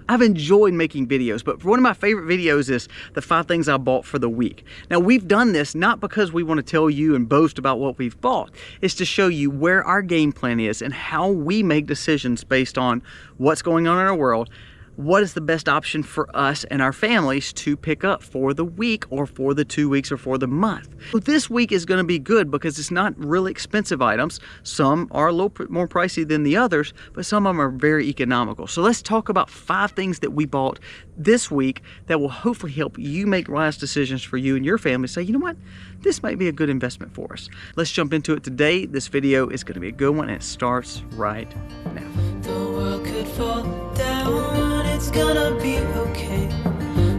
I've enjoyed making videos, but one of my favorite videos is the 5 things I bought for the week. Now, we've done this not because we want to tell you and boast about what we've bought. It's to show you where our game plan is and how we make decisions based on what's going on in our world. What is the best option for us and our families to pick up for the week or for the 2 weeks or for the month? So this week is going to be good because it's not really expensive items. Some are a little bit more pricey than the others, but some of them are very economical. So let's talk about 5 things that we bought this week that will hopefully help you make wise decisions for you and your family. Say, you know what? This might be a good investment for us. Let's jump into it today. This video is going to be a good one and it starts right now. The world could fall down, it's gonna be okay.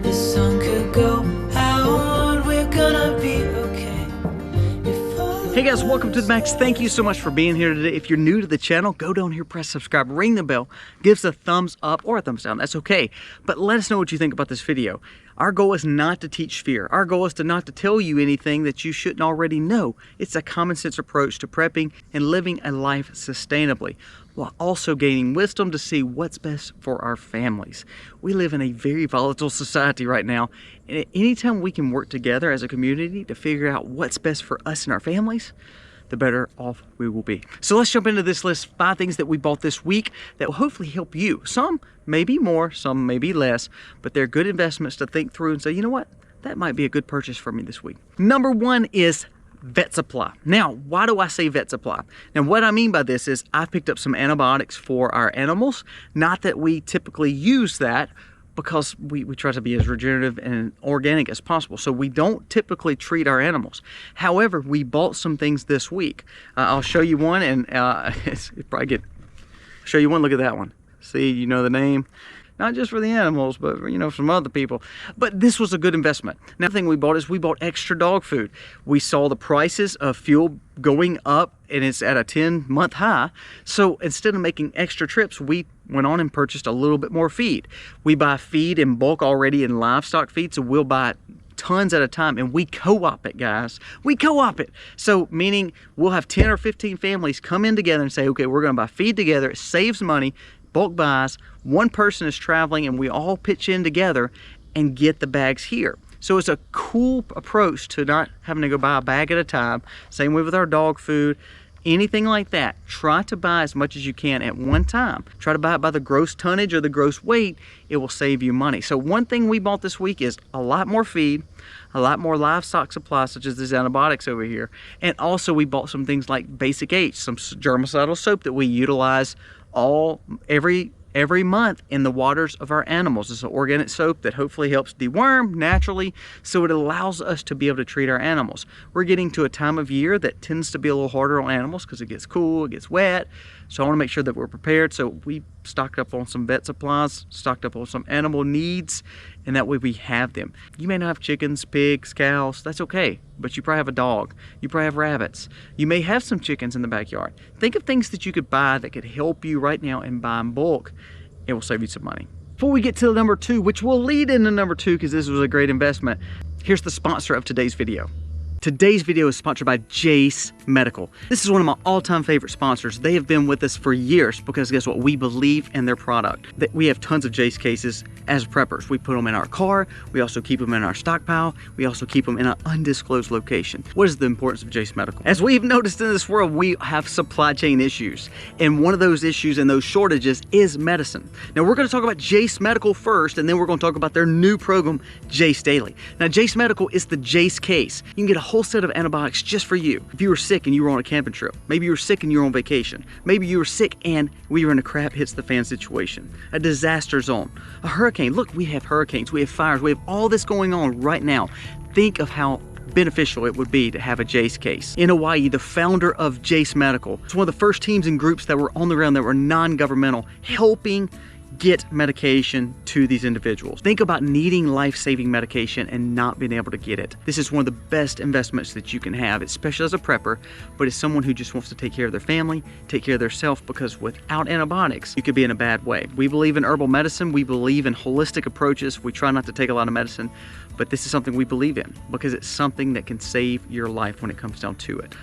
The sun could go out, we're gonna be okay. Hey guys, welcome to the Max. Thank you so much for being here today. If you're new to the channel, go down here, press subscribe, ring the bell, give us a thumbs up or a thumbs down, that's okay. But let us know what you think about this video. Our goal is not to teach fear. Our goal is not to tell you anything that you shouldn't already know. It's a common sense approach to prepping and living a life sustainably, while also gaining wisdom to see what's best for our families. We live in a very volatile society right now, and anytime we can work together as a community to figure out what's best for us and our families, the better off we will be. So let's jump into this list. 5 things that we bought this week that will hopefully help you. Some may be more, some may be less, but they're good investments to think through and say, you know what? That might be a good purchase for me this week. Number 1 is vet supply. Now, why do I say vet supply? Now, what I mean by this is I picked up some antibiotics for our animals. Not that we typically use that, because we try to be as regenerative and organic as possible. So we don't typically treat our animals. However, we bought some things this week. I'll show you one, and show you one. Look at that one. See, you know the name. Not just for the animals, but for, some other people. But this was a good investment. Now, the thing we bought is we bought extra dog food. We saw the prices of fuel going up, and it's at a 10-month high. So instead of making extra trips, we went on and purchased a little bit more feed. We buy feed in bulk already in livestock feed, so we'll buy tons at a time, and we co-op it, guys. We co-op it. So meaning we'll have 10 or 15 families come in together and say, okay, we're gonna buy feed together. It saves money. Bulk buys, one person is traveling and we all pitch in together and get the bags here. So it's a cool approach to not having to go buy a bag at a time. Same way with our dog food, anything like that. Try to buy as much as you can at one time. Try to buy it by the gross tonnage or the gross weight. It will save you money. So one thing we bought this week is a lot more feed, a lot more livestock supplies such as these antibiotics over here. And also we bought some things like Basic H, some germicidal soap that we utilize every month in the waters of our animals. It's an organic soap that hopefully helps deworm naturally, so it allows us to be able to treat our animals. We're getting to a time of year that tends to be a little harder on animals because it gets cool, it gets wet. So I want to make sure that we're prepared. So we stocked up on some vet supplies, stocked up on some animal needs, and that way we have them. You may not have chickens, pigs, cows, that's okay, but you probably have a dog, you probably have rabbits, you may have some chickens in the backyard. Think of things that you could buy that could help you right now and buy in bulk. It will save you some money. Before we get to number 2, which will lead into number 2 because this was a great investment, here's the sponsor of today's video. Today's video is sponsored by Jase Medical. This is one of my all-time favorite sponsors. They have been with us for years because guess what? We believe in their product. We have tons of Jase cases as preppers. We put them in our car. We also keep them in our stockpile. We also keep them in an undisclosed location. What is the importance of Jase Medical? As we've noticed in this world, we have supply chain issues. And one of those issues and those shortages is medicine. Now we're gonna talk about Jase Medical first, and then we're gonna talk about their new program, Jase Daily. Now Jase Medical is the Jase case. You can get a whole set of antibiotics just for you. If you were sick and you were on a camping trip, maybe you were sick and you were on vacation, maybe you were sick and we were in a crap hits the fan situation, a disaster zone, a hurricane. Look, we have hurricanes, we have fires, we have all this going on right now. Think of how beneficial it would be to have a Jase case. In Hawaii, the founder of Jase Medical, it's one of the first teams and groups that were on the ground that were non-governmental, helping get medication to these individuals. Think about needing life-saving medication and not being able to get it. This is one of the best investments that you can have, especially as a prepper, but as someone who just wants to take care of their family, take care of their self, because without antibiotics, you could be in a bad way. We believe in herbal medicine. We believe in holistic approaches. We try not to take a lot of medicine, but this is something we believe in because it's something that can save your life when it comes down to it.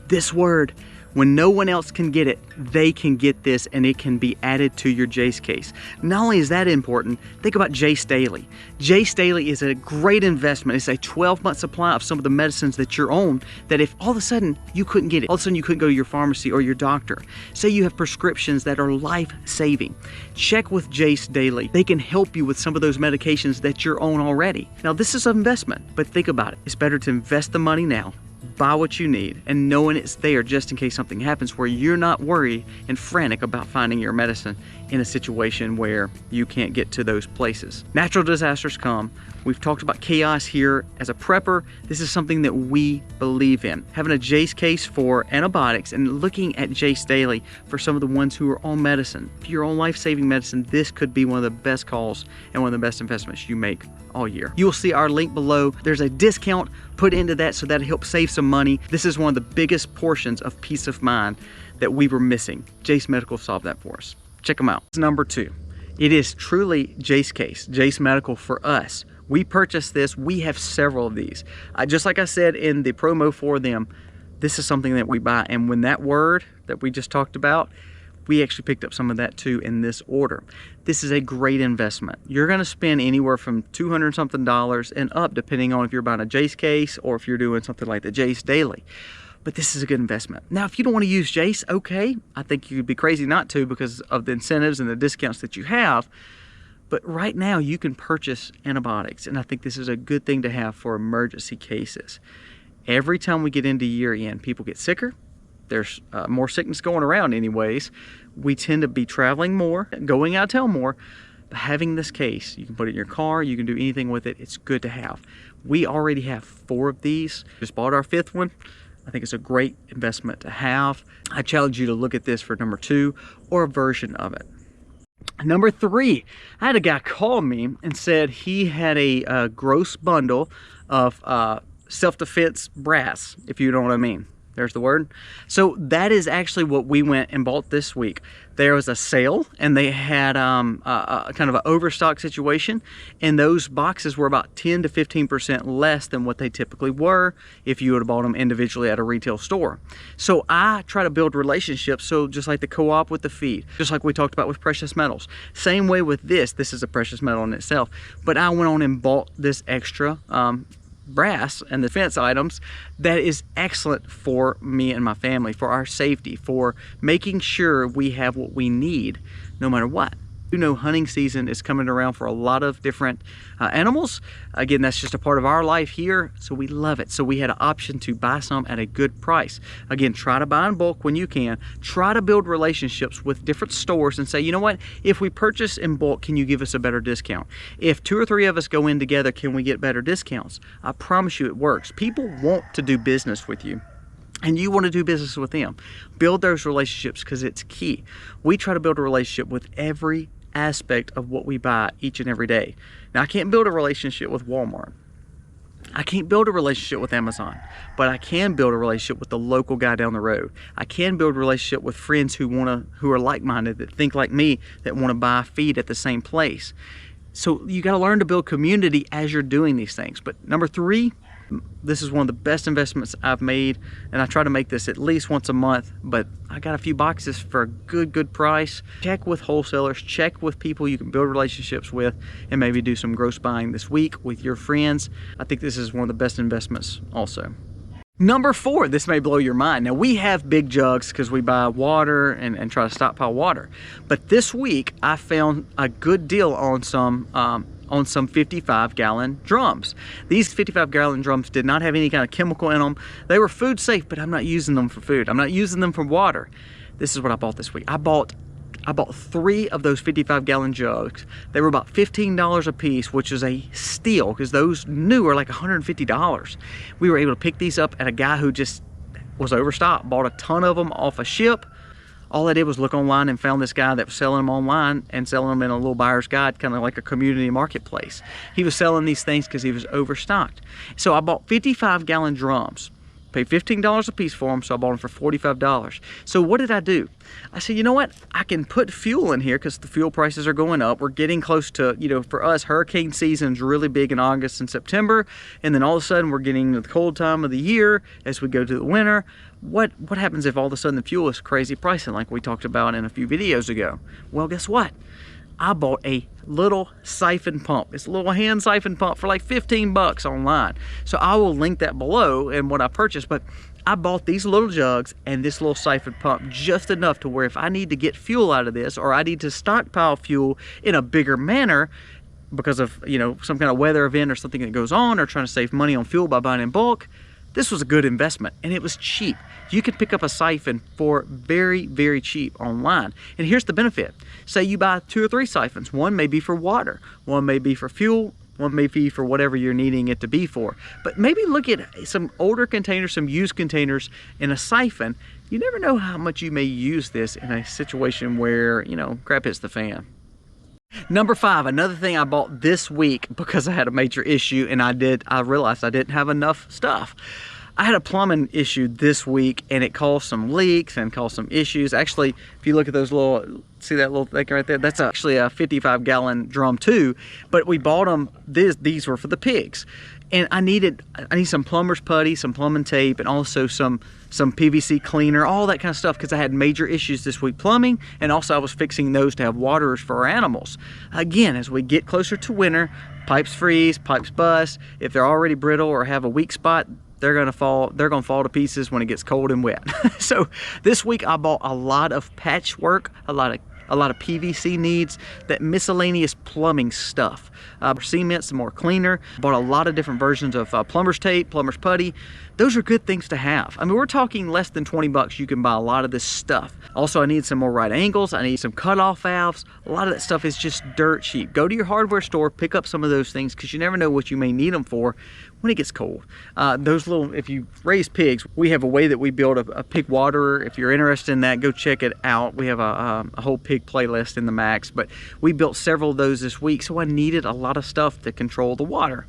This word, When no one else can get it, they can get this and it can be added to your Jace case. Not only is that important, think about Jace Daily. Jace Daily is a great investment. It's a 12-month supply of some of the medicines that you're on that if all of a sudden you couldn't get it, all of a sudden you couldn't go to your pharmacy or your doctor. Say you have prescriptions that are life-saving. Check with Jace Daily. They can help you with some of those medications that you're on already. Now this is an investment, but think about it. It's better to invest the money now, buy what you need, and knowing it's there just in case something happens where you're not worried and frantic about finding your medicine in a situation where you can't get to those places. Natural disasters come. We've talked about chaos here. As a prepper, this is something that we believe in. Having a Jace case for antibiotics and looking at Jace Daily for some of the ones who are on medicine. If you're on life-saving medicine, this could be one of the best calls and one of the best investments you make all year. You'll see our link below. There's a discount put into that so that it helps save some money. This is one of the biggest portions of peace of mind that we were missing. Jace Medical solved that for us. Check them out. Number 2, it is truly Jace case, Jace Medical for us. We purchased this. We have several of these. Just like I said in the promo for them, this is something that we buy. And when that word that we just talked about, we actually picked up some of that too in this order. This is a great investment. You're gonna spend anywhere from $200 something and up, depending on if you're buying a Jace case or if you're doing something like the Jace Daily. But this is a good investment. Now, if you don't want to use Jace, okay, I think you'd be crazy not to because of the incentives and the discounts that you have. But right now you can purchase antibiotics, and I think this is a good thing to have for emergency cases. Every time we get into year end, people get sicker. There's more sickness going around anyways. We tend to be traveling more, going out of town more. But having this case, you can put it in your car, you can do anything with it. It's good to have. We already have 4 of these. Just bought our 5th one. I think it's a great investment to have. I challenge you to look at this for number 2 or a version of it. Number 3, I had a guy call me and said he had a gross bundle of self-defense brass, if you know what I mean. There's the word. So that is actually what we went and bought this week. There was a sale and they had a kind of an overstock situation, and those boxes were about 10 to 15% less than what they typically were if you would have bought them individually at a retail store. So I try to build relationships, so just like the co-op with the feed, just like we talked about with precious metals. Same way with this is a precious metal in itself, but I went on and bought this extra brass and defense items that is excellent for me and my family, for our safety, for making sure we have what we need no matter what. You know, hunting season is coming around for a lot of different animals. Again, that's just a part of our life here, so we love it. So we had an option to buy some at a good price. Again, try to buy in bulk when you can. Try to build relationships with different stores and say, you know what, if we purchase in bulk, can you give us a better discount? If 2 or 3 of us go in together, can we get better discounts? I promise you it works. People want to do business with you, and you want to do business with them. Build those relationships because it's key. We try to build a relationship with every aspect of what we buy each and every day. Now, I can't build a relationship with Walmart. I can't build a relationship with Amazon, but I can build a relationship with the local guy down the road. I can build a relationship with friends who are like-minded, that think like me, that want to buy feed at the same place. So you got to learn to build community as you're doing these things. But number 3, this is one of the best investments I've made, and I try to make this at least once a month, but I got a few boxes for a good price. Check with wholesalers, check with people you can build relationships with, and maybe do some gross buying this week with your friends. I think this is one of the best investments also. Number 4, this may blow your mind. Now, we have big jugs because we buy water and try to stockpile water. But this week, I found a good deal on some 55-gallon drums. These 55-gallon drums did not have any kind of chemical in them. They were food safe, but I'm not using them for food. I'm not using them for water. This is what I bought this week. I bought 3 of those 55-gallon jugs. They were about $15 a piece, which is a steal because those new are like $150. We were able to pick these up at a guy who just was overstocked, bought a ton of them off a ship. All I did was look online and found this guy that was selling them online and selling them in a little buyer's guide, kind of like a community marketplace. He was selling these things because he was overstocked. So I bought 55-gallon drums. Paid $15 a piece for them, so I bought them for $45. So what did I do? I said, you know what? I can put fuel in here because the fuel prices are going up. We're getting close to, you know, for us, hurricane season's really big in August and September. And then all of a sudden we're getting the cold time of the year as we go to the winter. What happens if all of a sudden the fuel is crazy pricing like we talked about in a few videos ago? Well, guess what? I bought a little siphon pump. It's a little hand siphon pump for like 15 bucks online. So I will link that below and what I purchased, but I bought these little jugs and this little siphon pump just enough to where if I need to get fuel out of this, or I need to stockpile fuel in a bigger manner because of, you know, some kind of weather event or something that goes on, or trying to save money on fuel by buying in bulk, this was a good investment, and it was cheap. You could pick up a siphon for very, very cheap online. And here's the benefit. Say you buy 2 or 3 siphons. One may be for water, one may be for fuel, one may be for whatever you're needing it to be for. But maybe look at some older containers, some used containers in a siphon. You never know how much you may use this in a situation where, you know, crap hits the fan. Number 5, another thing I bought this week because I had a major issue and I realized I didn't have enough stuff. I had a plumbing issue this week and it caused some leaks and caused some issues. Actually, if you look at those little, see that little thing right there? That's actually a 55-gallon drum too, but we bought them, these were for the pigs. And I need some plumber's putty, some plumbing tape, and also some PVC cleaner, all that kind of stuff, because I had major issues this week plumbing, and also I was fixing those to have waterers for our animals. Again, as we get closer to winter, pipes freeze, pipes bust. If they're already brittle or have a weak spot, they're gonna fall to pieces when it gets cold and wet. So this week I bought a lot of patchwork, a lot of PVC needs, that miscellaneous plumbing stuff. Cement, some more cleaner. Bought a lot of different versions of plumber's tape, plumber's putty. Those are good things to have. I mean, we're talking less than 20 bucks. You can buy a lot of this stuff. Also, I need some more right angles. I need some cutoff valves. A lot of that stuff is just dirt cheap. Go to your hardware store, pick up some of those things, because you never know what you may need them for when it gets cold. Those little, if you raise pigs, we have a way that we build a pig waterer. If you're interested in that, go check it out. We have a whole pig playlist in the Max, but we built several of those this week, so I needed a lot of stuff to control the water.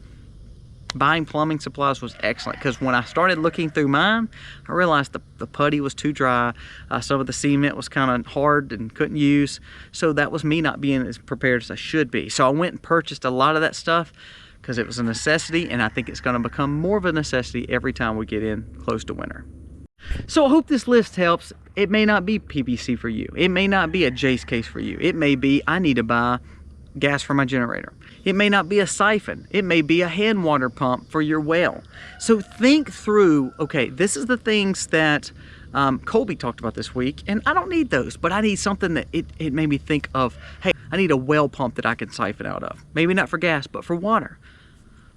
Buying plumbing supplies was excellent, because when I started looking through mine, I realized the putty was too dry. Some of the cement was kind of hard and couldn't use, so that was me not being as prepared as I should be. So I went and purchased a lot of that stuff because it was a necessity, and I think it's going to become more of a necessity every time we get in close to winter. So I hope this list helps. It may not be PVC for you. It may not be a Jace case for you. It may be I need to buy gas for my generator. It may not be a siphon. It may be a hand water pump for your well. So think through, okay, this is the things that Colby talked about this week, and I don't need those, but I need something that it made me think of, hey, I need a well pump that I can siphon out of. Maybe not for gas, but for water.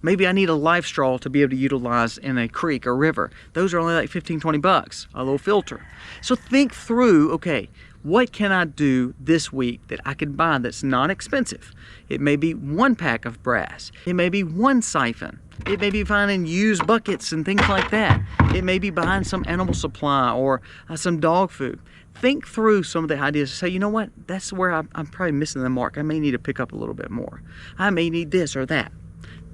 Maybe I need a life straw to be able to utilize in a creek or river. Those are only like 15, 20 bucks, a little filter. So think through, okay, what can I do this week that I can buy that's not expensive? It may be 1 pack of brass. It may be 1 siphon. It may be finding used buckets and things like that. It may be buying some animal supply or some dog food. Think through some of the ideas. Say, you know what, that's where I'm probably missing the mark. I may need to pick up a little bit more. I may need this or that.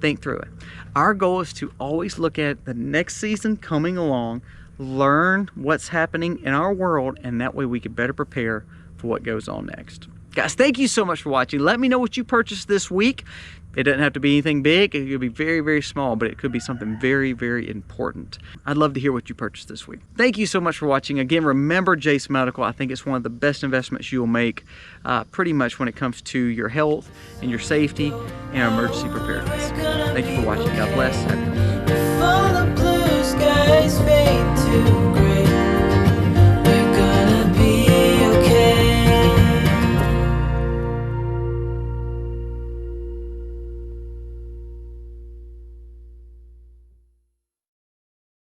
Think through it. Our goal is to always look at the next season coming along, learn what's happening in our world, and that way we can better prepare for what goes on next. Guys, thank you so much for watching. Let me know what you purchased this week. It doesn't have to be anything big. It could be very, very small, but it could be something very, very important. I'd love to hear what you purchased this week. Thank you so much for watching. Again, remember Jace Medical. I think it's one of the best investments you will make pretty much when it comes to your health and your safety and emergency preparedness. Thank you for watching. God bless. Happy If all the blue skies fade to gray.